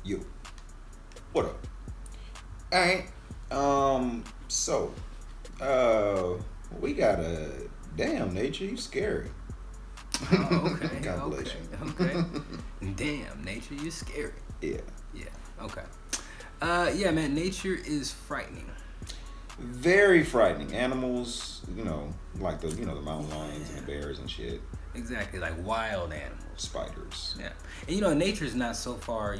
You. What up? Alright. So, we got a damn nature. You scary. Oh, okay. Compilation. Okay. Damn, nature, you scary. Yeah. Yeah. Okay. Yeah, man. Nature is frightening. Very frightening. Animals, like the mountain lions and the bears and shit. Exactly, like wild animals. Spiders. Yeah, and nature's not so far,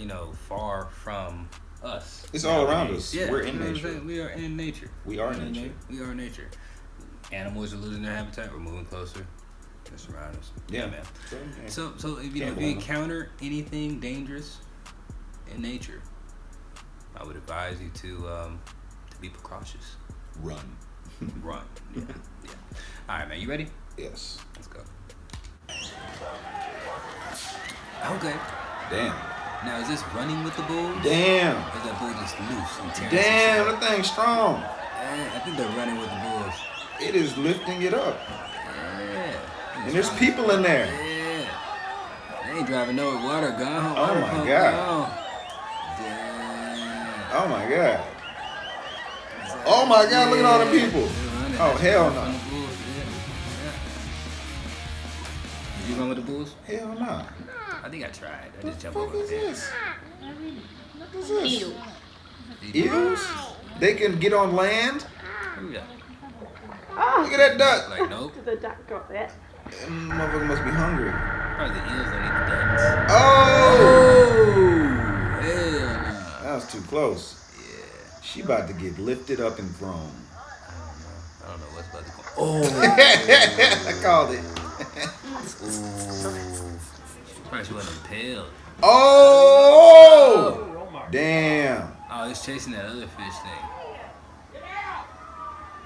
far from us. It's all around nowadays. us. Yeah, We're in nature. We are in nature. We are nature. We are nature. Animals are losing their habitat. We're moving closer. They're surrounding us. Yeah, man. So if you encounter anything dangerous in nature, I would advise you to be precautious. Run. Run. Yeah. All right, man. You ready? Yes. Let's go. Okay. Damn. Now, is this running with the bulls? Damn. Or is that bull just loose and tearing? Damn, that thing's strong. I think they're running with the bulls. It is lifting it up. Yeah. And there's people in there. Yeah. They ain't driving no water gone. Oh my God. Damn. Oh my God. Oh my God, look at all the people. Oh, hell no. Did you run with the bulls? Hell no. I think I tried. I just jumped What over the fuck there. is this? What is this? Eels? They can get on land? Yeah. Look at that duck. Like, nope. The duck got it. That motherfucker must be hungry. Probably the eels don't eat the ducks. Oh! Hell no. That was too close. Yeah. She about to get lifted up and thrown. I don't know what's about to come. Oh! I called it. Probably she wasn't impaled. Oh! Damn. Oh, he's chasing that other fish thing.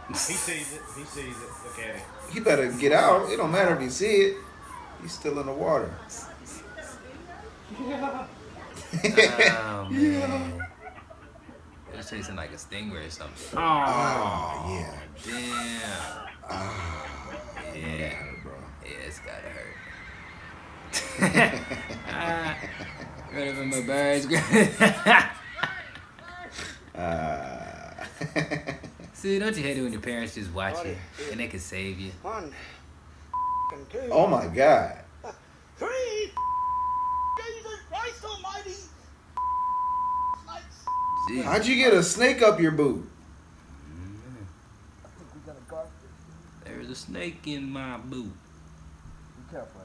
He sees it. Look at it. He better get out. It don't matter if you see it. He's still in the water. Oh, man. It was chasing like a stingray or something. Oh, yeah. Damn. Ah, Yeah. that hurt, bro. Yeah, it's gotta hurt. Ready for my birds. See, don't you hate it when your parents just watch you and they can save you? 1, 2, Oh my God. 3. Jesus Christ Almighty! Snakes. Jeez. How'd you get a snake up your boot? There's a snake in my boot. Be careful.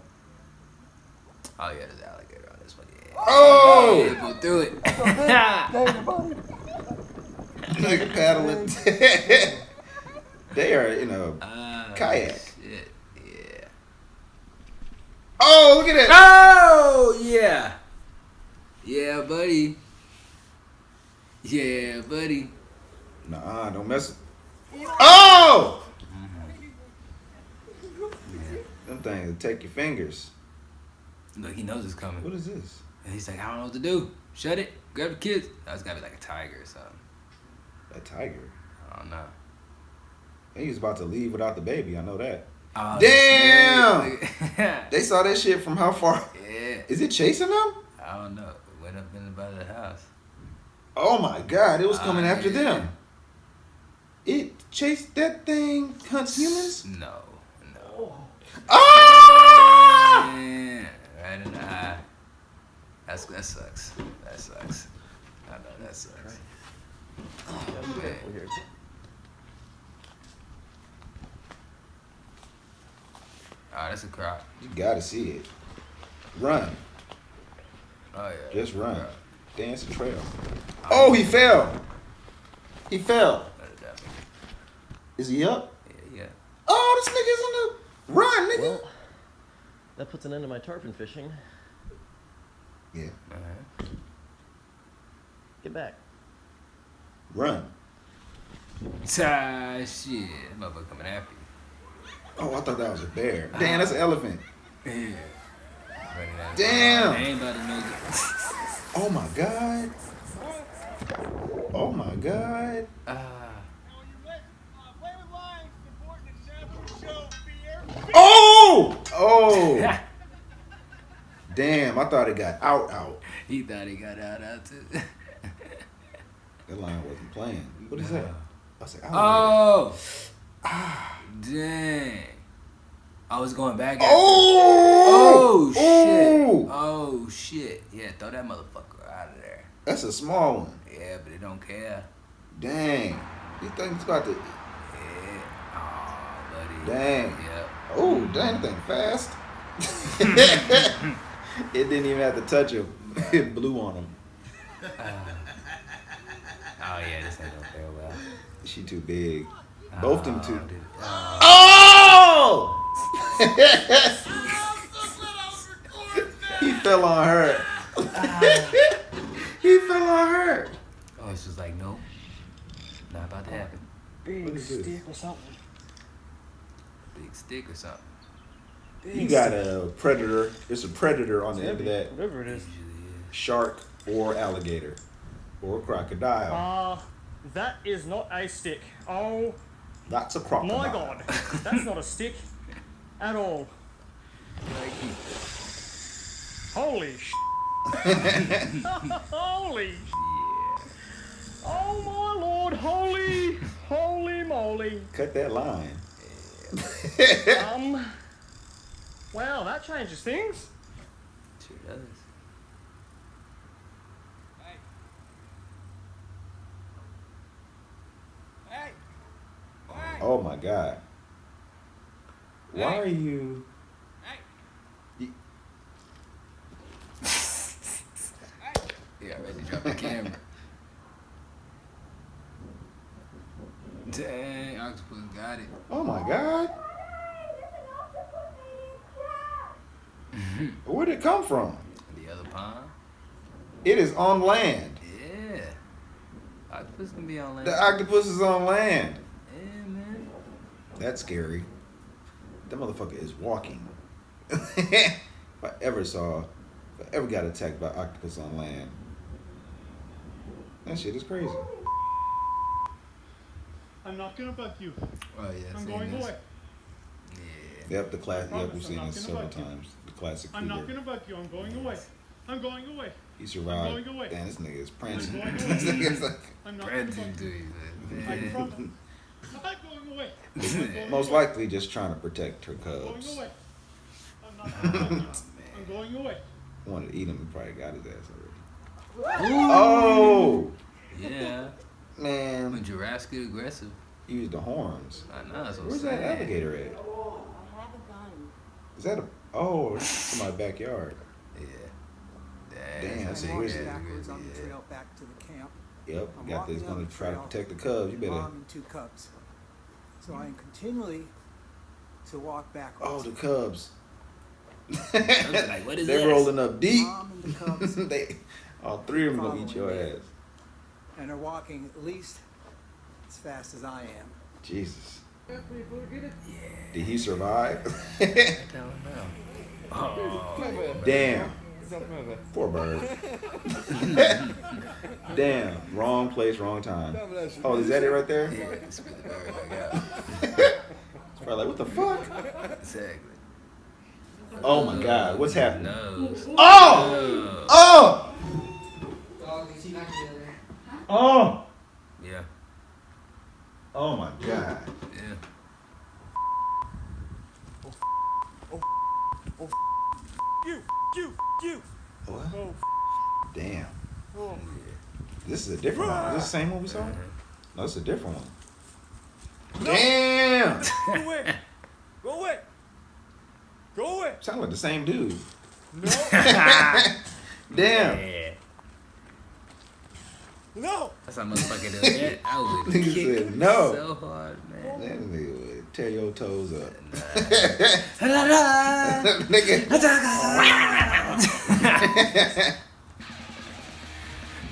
Oh yeah, there's an alligator on this one. Yeah. Oh! Yeah, go through it. Nigga paddling. They are in a kayak. Shit. Yeah. Oh, look at that. Oh yeah. Yeah, buddy. Yeah, buddy. Nah, don't mess. Oh! Them things will take your fingers. Look, he knows it's coming. What is this? And he's like, I don't know what to do. Shut it. Grab the kids. That's gotta be like a tiger or something. A tiger. I don't know. He was about to leave without the baby. I know that. Oh, Damn! yeah. They saw that shit from how far? Yeah. Is it chasing them? I don't know. It went up in the back of the house. Oh my God! It was coming after yeah. them. It chased that thing. Hunts humans. No. Ah! Yeah, right in the eye. That sucks. That sucks. I know that sucks. Oh, man. Oh, that's a crop. You gotta see it. Run. Oh, yeah. Just run. Crop. Dance the trail. Oh, he fell. He fell. Better definitely. Is he up? Yeah. Oh, this nigga's on the run, nigga. Well, that puts an end to my tarpon fishing. Yeah. Uh-huh. Get back. Run. Shit. That motherfucker coming after you. Oh, I thought that was a bear. Damn, that's an elephant. Yeah. Running out. Damn. They ain't about to make it. Oh my God. Oh my God. Oh! Oh! Damn, I thought it got out. He thought he got out too. That line wasn't playing. What is that? I said, oh! Dang. I was going back at Oh! shit. Oh, shit. Yeah, throw that motherfucker out of there. That's a small one. Yeah, but it don't care. Dang. You think it's about to... Yeah. Oh, buddy. Dang. Yep. Oh, dang thing fast. It didn't even have to touch him. It blew on him. Oh, yeah, this ain't gonna fare well. She too big. Both them two. Dude. Oh! He fell on her. He fell on her. Oh, it's just like, nope. Not about to happen. Big stick or something. Big stick or something. You got a predator. It's a predator on the end of that. Whatever it is. Shark or alligator or crocodile. That is not a stick. Oh That's a crocodile. my god. That's not a stick at all. Holy sh. Holy sh. Oh my lord. Holy moly. Cut that line. Wow, that changes things. Sure does. Oh my god. Why are you? Yeah, ready to drop the camera. Dang, octopus got it. Oh my god. Where'd it come from? The other pond? It is on land. Yeah. Octopus can be on land. The octopus is on land. Yeah, man. That's scary. That motherfucker is walking. If I ever got attacked by octopus on land, that shit is crazy. I'm not gonna bug you. Oh, yeah. I'm seen going this. away. Yeah. Yep, the class. Yep, Promise we've I'm seen not this gonna several bug you. times. The classic I'm not cougar. gonna bug you. I'm going away. I'm going away. He survived. I'm going away. Damn, this nigga is prancing. I'm going This away. nigga's like, I'm not gonna Brandon, bug you. dude. I Man. promise. I'm going away. I'm going most away. likely just trying to protect her I'm going cubs. away. I'm not gonna bug you. I'm going away. Wanted to eat him, he probably got his ass already. Oh Yeah. man, When giraffes get aggressive. he used the horns. I know, that's what Where's I'm that saying. alligator at? I have a gun. Is that a? Oh, it's in my backyard. Yeah. Damn, that's a big grizzly. ass Backwards on the grizzly, trail back to the camp. Yep, I'm got this. walking Gonna up the try to trail, protect the cubs. You better. Mom and 2 cubs. So I am continually to walk backwards. Oh, the cubs. was like, what is They're this? rolling up deep. Mom and the cubs They, all 3 of them gonna eat your Following me. ass. and are walking at least as fast as I am. Jesus. Did he survive? I don't know. Oh, Damn. Poor bird. Damn. Wrong place, wrong time. Oh, is that it right there? yeah, spit the bird back out. It's probably like, what the fuck? Exactly. Oh my God, what's happening? Nose. Oh! Oh! Oh! Yeah. Oh my God. Yeah. You. What? Oh, Damn. oh. This is a different one. Is this the same one we saw? No, it's a different one. Damn! Go away. Go away. Go away. Sound like the same dude. No. Damn. Yeah. No. That's how motherfucker does that. I would Nigga kick said no. so hard, man. That nigga would tear your toes up. Nah. Nigga.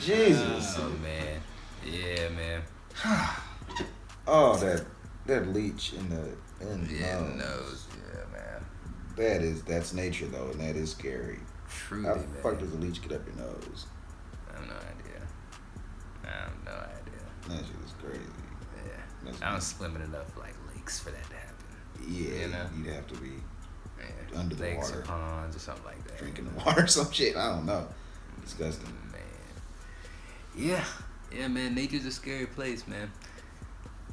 Jesus. Oh man. Yeah, man. Oh, that leech in the Yeah, nose. nose. Yeah, man. That's nature though, and that is scary. Truly, How man. the fuck does a leech get up your nose? I have no idea. I have no idea. That shit is crazy. Yeah. That's- I don't swim in enough like lakes for that to happen. Yeah, You know? you'd have to be. Yeah. under the Lakes water, or ponds or something like that. drinking the water, some shit. I don't know. Disgusting. Man. Yeah, man. Nature's a scary place, man.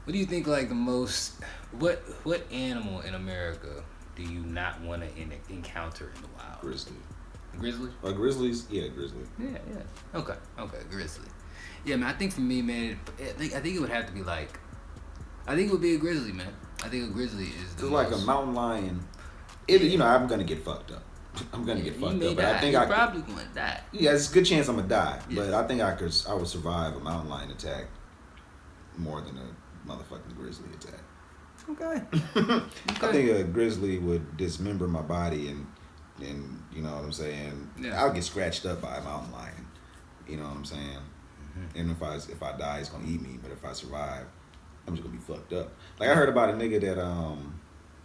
What do you think? Like the most, what animal in America do you not want to encounter in the wild? Grizzly. Grizzly? Grizzlies? Yeah, grizzly. Yeah. Okay, grizzly. Yeah, man. I think for me, man, I think it would have to be like, I think it would be a grizzly, man. I think a grizzly is the Cause like a mountain lion, I'm gonna get fucked up. I'm gonna get fucked up, but I think You're probably gonna die. Yeah, it's a good chance I'm gonna die, Yeah. but I think I would survive a mountain lion attack more than a motherfucking grizzly attack. Okay. I think a grizzly would dismember my body and you know what I'm saying. Yeah. I'll get scratched up by a mountain lion. You know what I'm saying. And if I die, it's gonna eat me. But if I survive, I'm just gonna be fucked up. Like I heard about a nigga that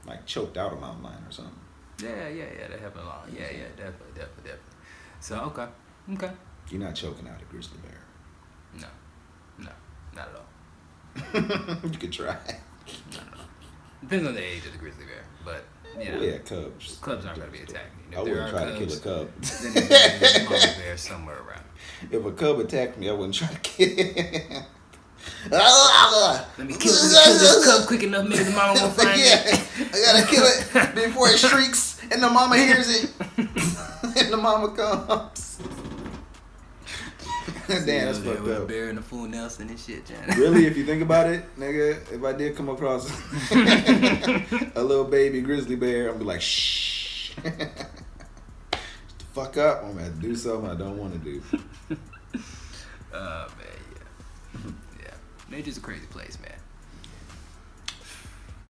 like choked out a mountain lion or something. Yeah, that happened a lot. Yeah, definitely. So okay. You're not choking out a grizzly bear. No, not at all. You could try. Depends on the age of the grizzly bear, but Yeah, cubs. Cubs aren't gonna be attacking you. I wouldn't try to kill a cub. Then there's a mama bear somewhere around. If a cub attacked me, I wouldn't try to kill it. Let me kill this cub quick enough, maybe the mama won't find it. I gotta kill it before it shrieks and the mama hears it and the mama comes. Damn, that's fucked with a up. bear and a full Nelson and shit, John. Really, if you think about it, nigga, if I did come across a little baby grizzly bear, I'd be like, shh. Shut the fuck up. I'm gonna have to do something I don't want to do. Man, yeah. Nature's a crazy place, man.